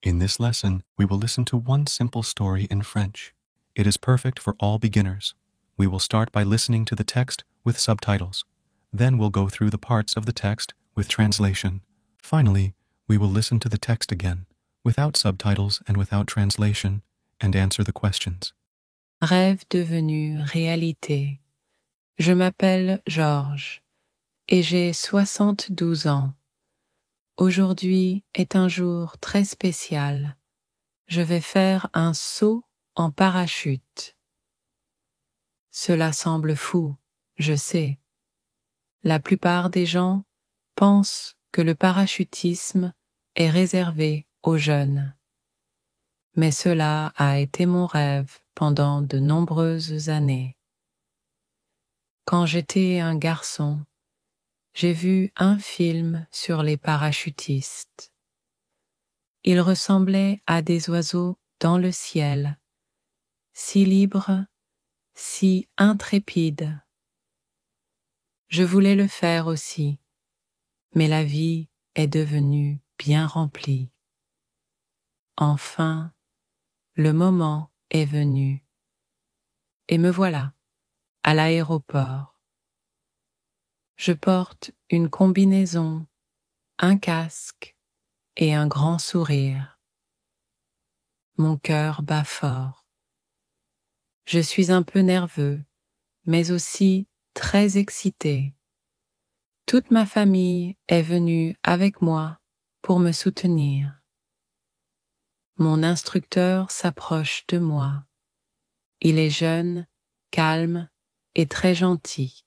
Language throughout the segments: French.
In this lesson, we will listen to one simple story in French. It is perfect for all beginners. We will start by listening to the text with subtitles. Then we'll go through the parts of the text with translation. Finally, we will listen to the text again, without subtitles and without translation, and answer the questions. Rêve devenu réalité. Je m'appelle Georges et j'ai 72 ans. Aujourd'hui est un jour très spécial. Je vais faire un saut en parachute. Cela semble fou, je sais. La plupart des gens pensent que le parachutisme est réservé aux jeunes. Mais cela a été mon rêve pendant de nombreuses années. Quand j'étais un garçon, j'ai vu un film sur les parachutistes. Ils ressemblaient à des oiseaux dans le ciel, si libres, si intrépides. Je voulais le faire aussi, mais la vie est devenue bien remplie. Enfin, le moment est venu, et me voilà, à l'aéroport. Je porte une combinaison, un casque et un grand sourire. Mon cœur bat fort. Je suis un peu nerveux, mais aussi très excité. Toute ma famille est venue avec moi pour me soutenir. Mon instructeur s'approche de moi. Il est jeune, calme et très gentil.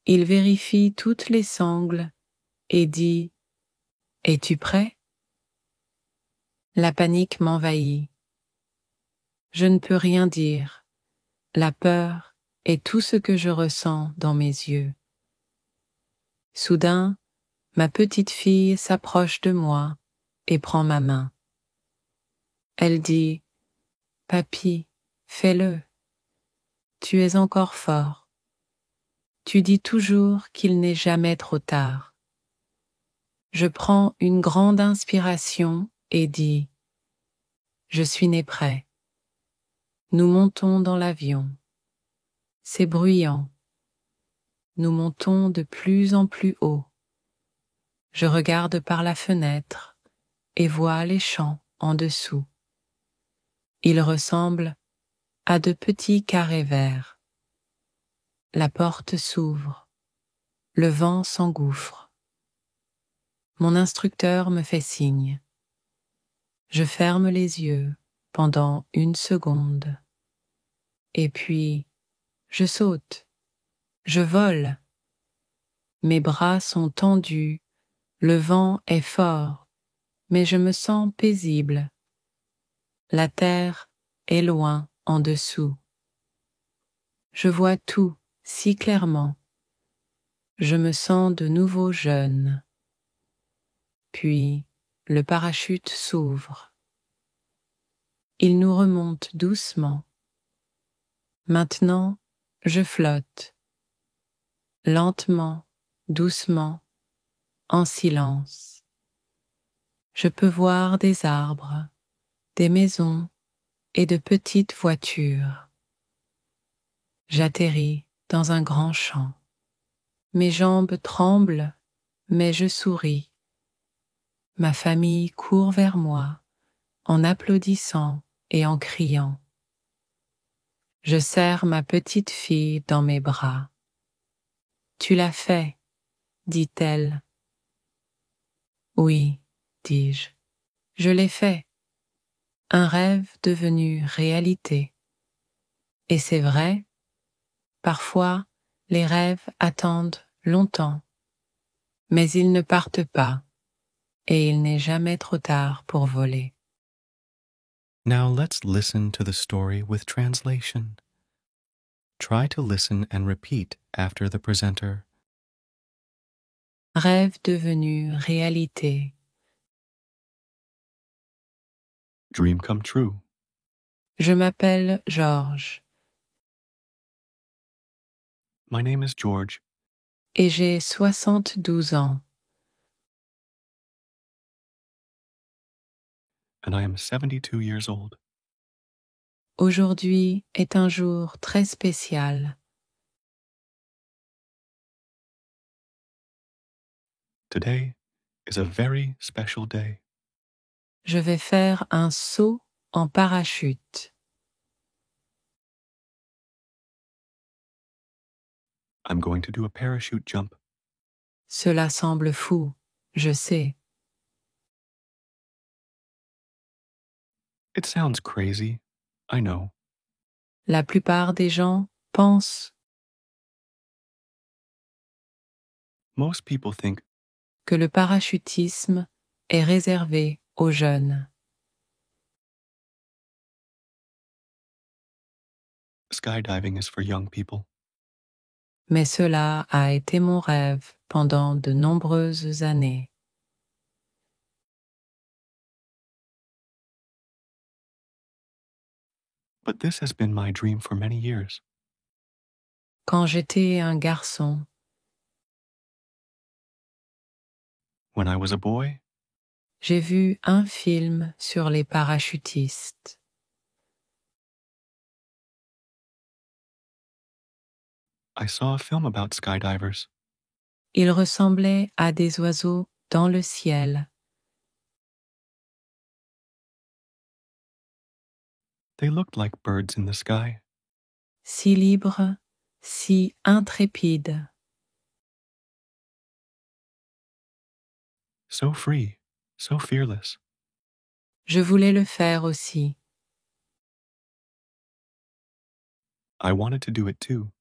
Il vérifie toutes les sangles et dit « Es-tu prêt ?» La panique m'envahit. Je ne peux rien dire. La peur est tout ce que je ressens dans mes yeux. Soudain, ma petite fille s'approche de moi et prend ma main. Elle dit « Papy, fais-le. Tu es encore fort. Tu dis toujours qu'il n'est jamais trop tard. » Je prends une grande inspiration et dis « Je suis né prêt. » Nous montons dans l'avion. C'est bruyant. Nous montons de plus en plus haut. Je regarde par la fenêtre et vois les champs en dessous. Ils ressemblent à de petits carrés verts. La porte s'ouvre. Le vent s'engouffre. Mon instructeur me fait signe. Je ferme les yeux pendant 1 seconde. Et puis, je saute. Je vole. Mes bras sont tendus. Le vent est fort, mais je me sens paisible. La terre est loin en dessous. Je vois tout si clairement. Je me sens de nouveau jeune. Puis, le parachute s'ouvre. Il nous remonte doucement. Maintenant, je flotte. Lentement, doucement, en silence. Je peux voir des arbres, des maisons et de petites voitures. J'atterris dans un grand champ. Mes jambes tremblent, mais je souris. Ma famille court vers moi, en applaudissant et en criant. Je serre ma petite fille dans mes bras. « Tu l'as fait, » dit-elle. « Oui, » dis-je, « je l'ai fait. Un rêve devenu réalité. » Et c'est vrai, parfois les rêves attendent longtemps, mais ils ne partent pas, et il n'est jamais trop tard pour voler. Now let's listen to the story with translation. Try to listen and repeat after the presenter. Rêve devenu réalité. Dream come true. Je m'appelle Georges My name is George, et j'ai 72 ans. and I am 72 years old. Aujourd'hui est un jour très spécial. Today is a very special day. Je vais faire un saut en parachute. I'm going to do a parachute jump. Cela semble fou, je sais. It sounds crazy, I know. La plupart des gens pensent Most people think que le parachutisme est réservé aux jeunes. skydiving is for young people. Mais cela a été mon rêve pendant de nombreuses années. But this has been my dream for many years. Quand j'étais un garçon, When I was a boy, j'ai vu un film sur les parachutistes. I saw a film about skydivers. Ils ressemblaient à des oiseaux dans le ciel. They looked like birds in the sky, Si libres, si intrépides. so free, so fearless. Je voulais le faire aussi. I wanted to do it too.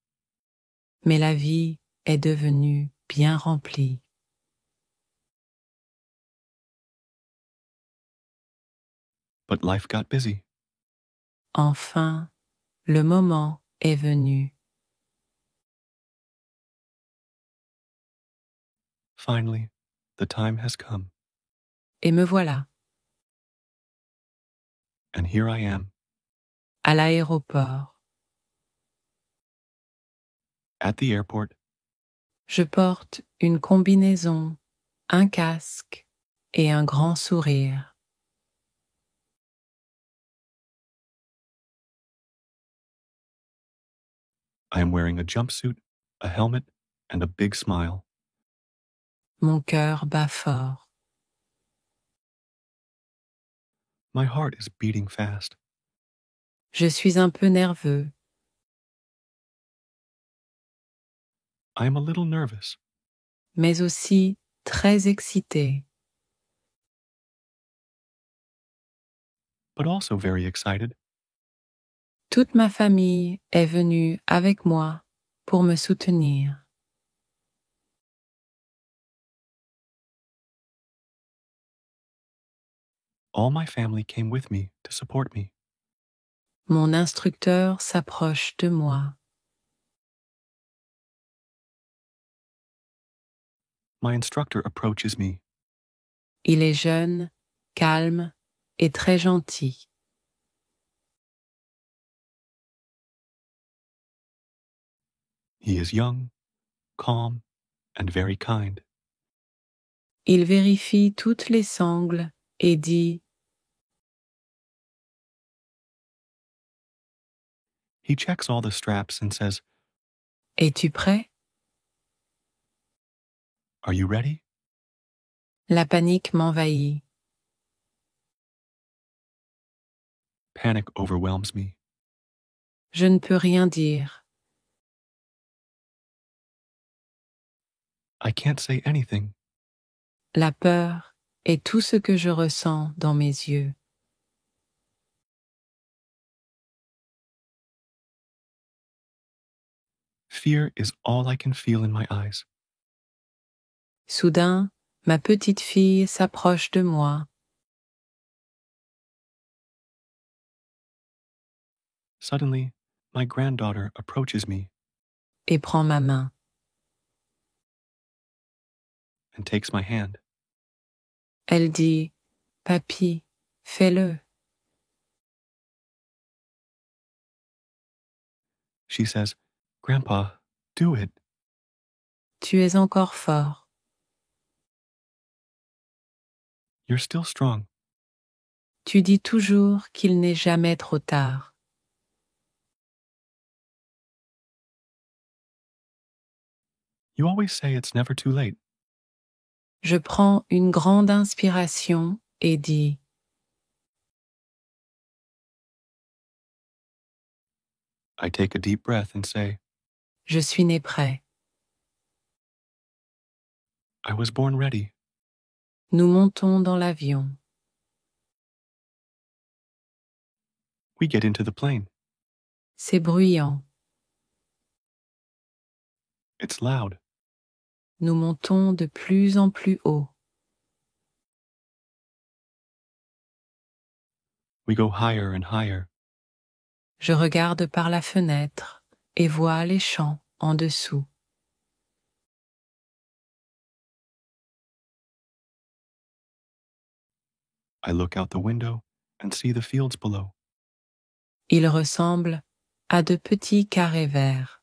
Mais la vie est devenue bien remplie. But life got busy. Enfin, le moment est venu. Finally, the time has come, Et me voilà, and here I am, à l'aéroport. at the airport. Je porte une combinaison, un casque et un grand sourire. I am wearing a jumpsuit, a helmet, and a big smile. Mon cœur bat fort. My heart is beating fast. Je suis un peu nerveux, I am a little nervous, mais aussi très excité. but also very excited. Toute ma famille est venue avec moi pour me soutenir. All my family came with me to support me. Mon instructeur s'approche de moi. My instructor approaches me. Il est jeune, calme et très gentil. He is young, calm, and very kind. Il vérifie toutes les sangles et dit He checks all the straps and says, « Es-tu prêt ?» Are you ready? La panique m'envahit. Panic overwhelms me. Je ne peux rien dire. I can't say anything. La peur est tout ce que je ressens dans mes yeux. Fear is all I can feel in my eyes. Soudain, ma petite fille s'approche de moi. Suddenly, my granddaughter approaches me Et prend ma main. and takes my hand. Elle dit « Papy, fais-le ». She says, Grandpa, do it. Tu es encore fort. You're still strong. Tu dis toujours qu'il n'est jamais trop tard. You always say it's never too late. Je prends une grande inspiration et dis I take a deep breath and say, Je suis né prêt. I was born ready. Nous montons dans l'avion. We get into the plane. C'est bruyant. It's loud. Nous montons de plus en plus haut. We go higher and higher. Je regarde par la fenêtre et vois les champs en dessous. I look out the window and see the fields below. Ils ressemblent à de petits carrés verts.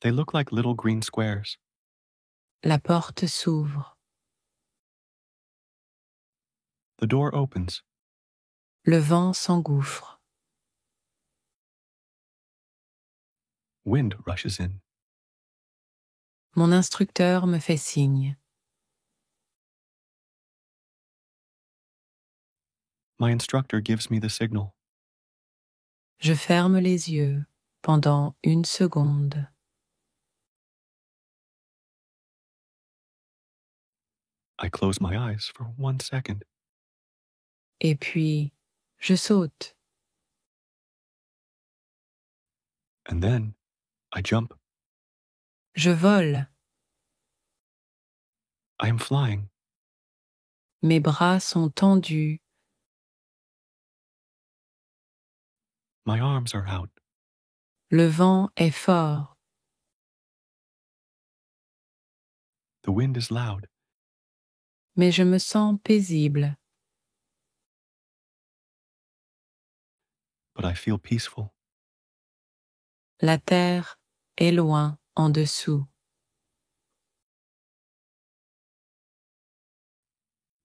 They look like little green squares. La porte s'ouvre. The door opens. Le vent s'engouffre. Wind rushes in. Mon instructeur me fait signe. My instructor gives me the signal. Je ferme les yeux pendant 1 seconde. I close my eyes for 1 second. Et puis, je saute. And then I jump. Je vole. I am flying. Mes bras sont tendus. My arms are out. Le vent est fort. The wind is loud. Mais je me sens paisible. But I feel peaceful. La terre est loin en dessous.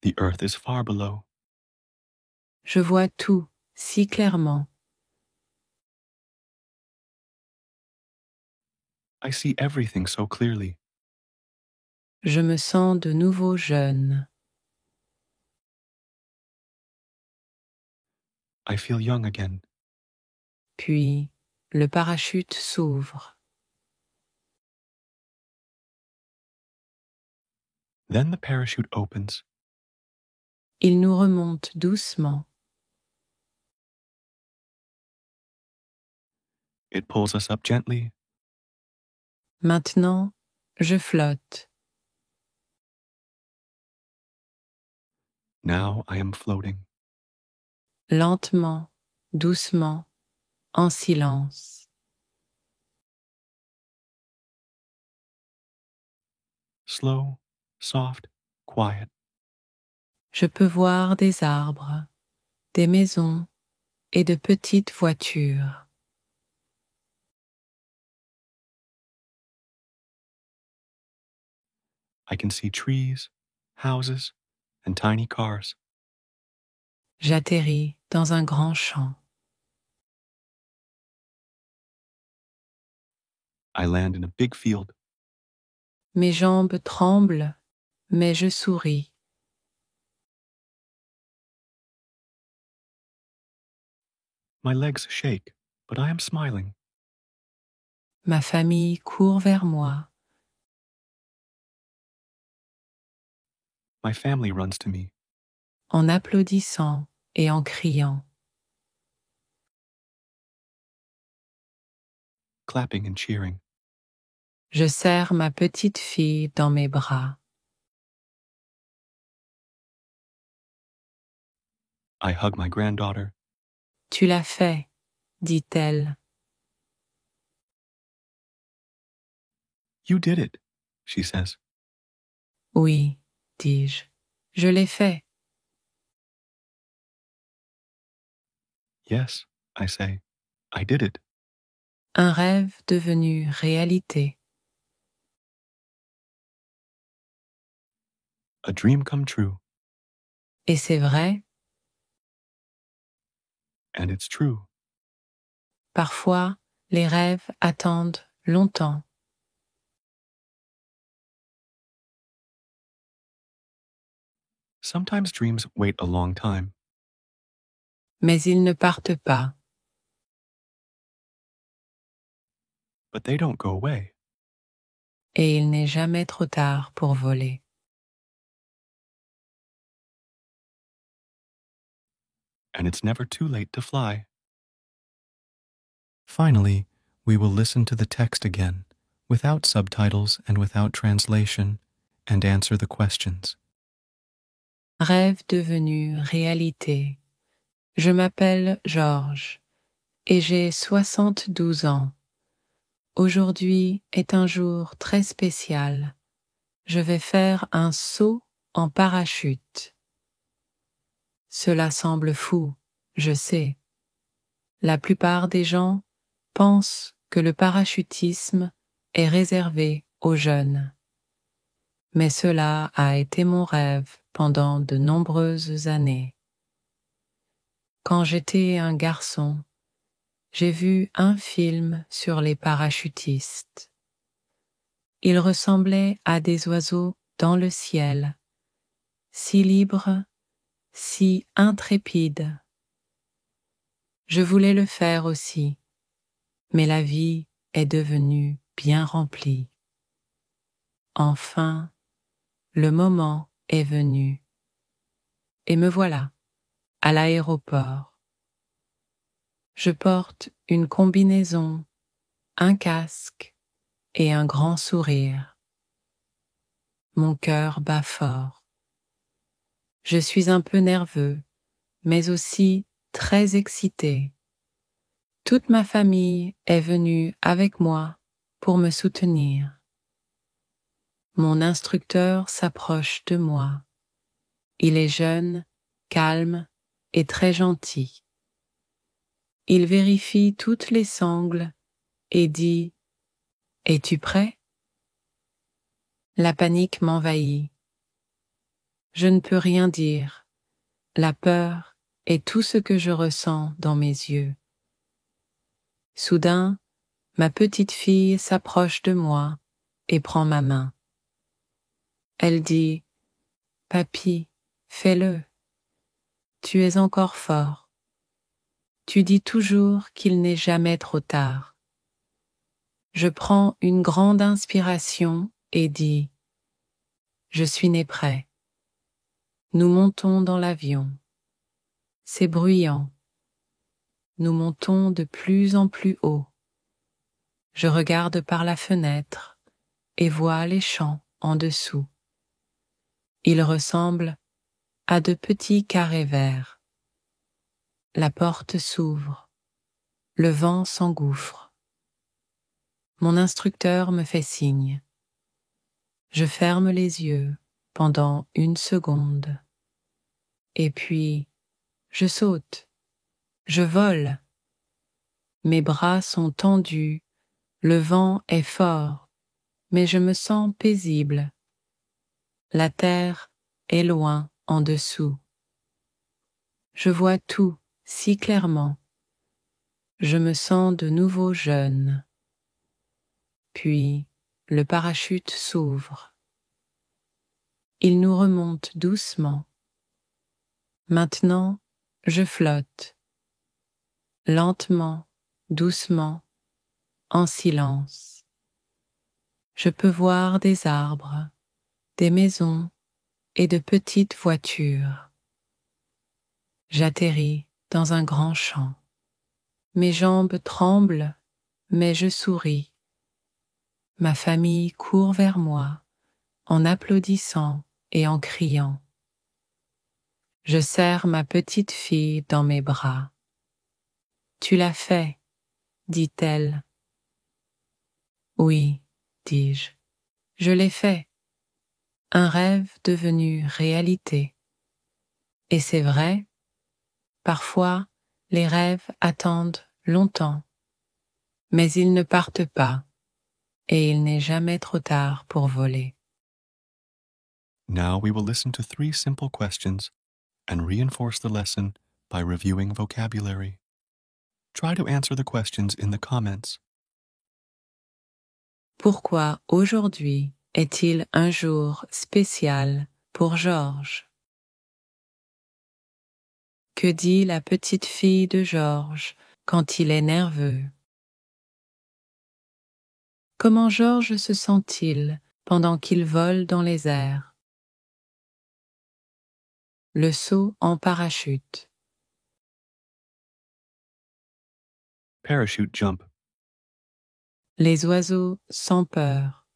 The earth is far below. Je vois tout si clairement. I see everything so clearly. Je me sens de nouveau jeune. I feel young again. Puis, le parachute s'ouvre. Then the parachute opens. Il nous remonte doucement. It pulls us up gently. Maintenant, je flotte. Now I am floating. Lentement, doucement, en silence. Slow, soft, quiet. Je peux voir des arbres, des maisons et de petites voitures. I can see trees, houses, and tiny cars. J'atterris dans un grand champ. I land in a big field. Mes jambes tremblent, mais je souris. My legs shake, but I am smiling. Ma famille court vers moi. My family runs to me. En applaudissant et en criant. Clapping and cheering. Je serre ma petite fille dans mes bras. I hug my granddaughter. Tu l'as fait, dit-elle. You did it, she says. Oui, dis-je. Je l'ai fait. Yes, I say. I did it. Un rêve devenu réalité. A dream come true. Et c'est vrai, And it's true. parfois les rêves attendent longtemps. Sometimes dreams wait a long time, Mais ils ne partent pas. but they don't go away. Et il n'est jamais trop tard pour voler. And it's never too late to fly. Finally, we will listen to the text again, without subtitles and without translation, and answer the questions. Rêve devenu réalité. Je m'appelle Georges et j'ai 72 ans. Aujourd'hui est un jour très spécial. Je vais faire un saut en parachute. Cela semble fou, je sais. La plupart des gens pensent que le parachutisme est réservé aux jeunes. Mais cela a été mon rêve pendant de nombreuses années. Quand j'étais un garçon, j'ai vu un film sur les parachutistes. Ils ressemblaient à des oiseaux dans le ciel, si libres, si intrépides. Je voulais le faire aussi, mais la vie est devenue bien remplie. Enfin, le moment est venu. Et me voilà, à l'aéroport. Je porte une combinaison, un casque et un grand sourire. Mon cœur bat fort. Je suis un peu nerveux, mais aussi très excité. Toute ma famille est venue avec moi pour me soutenir. Mon instructeur s'approche de moi. Il est jeune, calme et très gentil. Il vérifie toutes les sangles et dit « Es-tu prêt ?» La panique m'envahit. Je ne peux rien dire. La peur est tout ce que je ressens dans mes yeux. Soudain, ma petite fille s'approche de moi et prend ma main. Elle dit « Papy, fais-le. Tu es encore fort. Tu dis toujours qu'il n'est jamais trop tard. » Je prends une grande inspiration et dis « Je suis né prêt. » Nous montons dans l'avion. C'est bruyant. Nous montons de plus en plus haut. Je regarde par la fenêtre et vois les champs en dessous. Ils ressemblent à de petits carrés verts. La porte s'ouvre. Le vent s'engouffre. Mon instructeur me fait signe. Je ferme les yeux pendant une seconde. Et puis, je saute. Je vole. Mes bras sont tendus. Le vent est fort, mais je me sens paisible. La terre est loin en dessous. Je vois tout si clairement. Je me sens de nouveau jeune. Puis, le parachute s'ouvre. Il nous remonte doucement. Maintenant, je flotte. Lentement, doucement, en silence. Je peux voir des arbres, des maisons et de petites voitures. J'atterris dans un grand champ. Mes jambes tremblent, mais je souris. Ma famille court vers moi, en applaudissant et en criant. Je serre ma petite fille dans mes bras. « Tu l'as fait, » dit-elle. « Oui, dis-je, je l'ai fait. Un rêve devenu réalité. Et c'est vrai, parfois les rêves attendent longtemps, mais ils ne partent pas, et il n'est jamais trop tard pour voler. Now we will listen to 3 simple questions and reinforce the lesson by reviewing vocabulary. Try to answer the questions in the comments. Pourquoi aujourd'hui est-il un jour spécial pour Georges? Que dit la petite fille de Georges quand il est nerveux? Comment Georges se sent-il pendant qu'il vole dans les airs? Le saut en parachute. Parachute jump. Les oiseaux sans peur.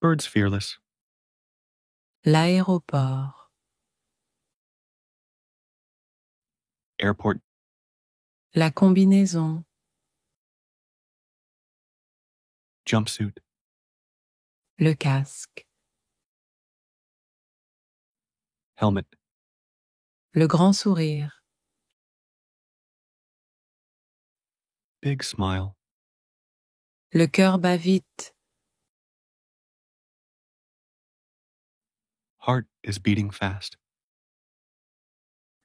Birds fearless. L'aéroport. Airport. La combinaison. Jumpsuit. Le casque. Helmet. Le grand sourire. Big smile. Le cœur bat vite. Heart is beating fast.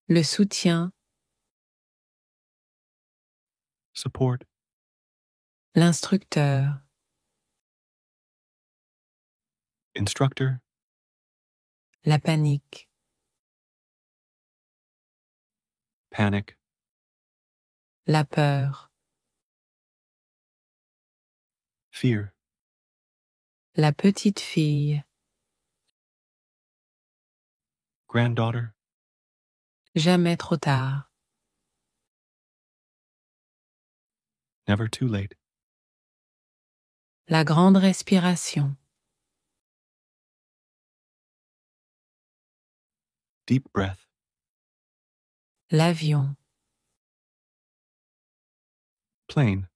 Le soutien. Support. L'instructeur. Instructor. La panique. Panic. La peur. Fear. La petite fille. Granddaughter. Jamais trop tard. Never too late. La grande respiration. Deep breath. L'avion. Plane.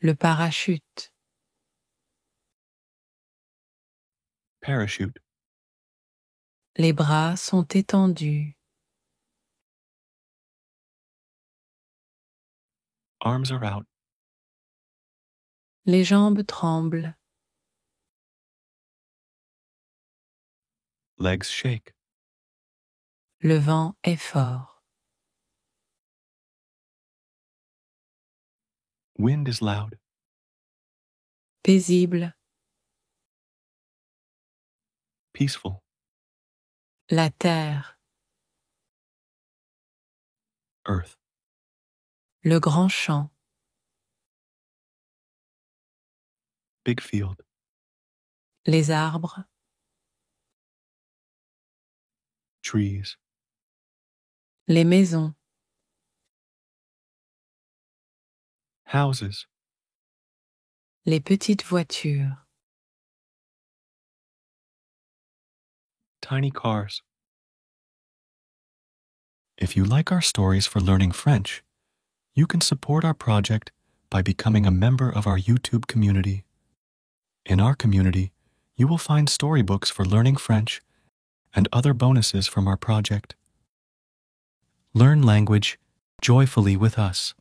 Le parachute. Parachute. Les bras sont étendus. Arms are out. Les jambes tremblent. Legs shake. Le vent est fort. Wind is loud. Paisible. Peaceful. La terre. Earth. Le grand champ. Big field. Les arbres. Trees. Les maisons. Houses. Les petites voitures. Tiny cars. If you like our stories for learning French, you can support our project by becoming a member of our YouTube community. In our community, you will find storybooks for learning French and other bonuses from our project. Learn language joyfully with us.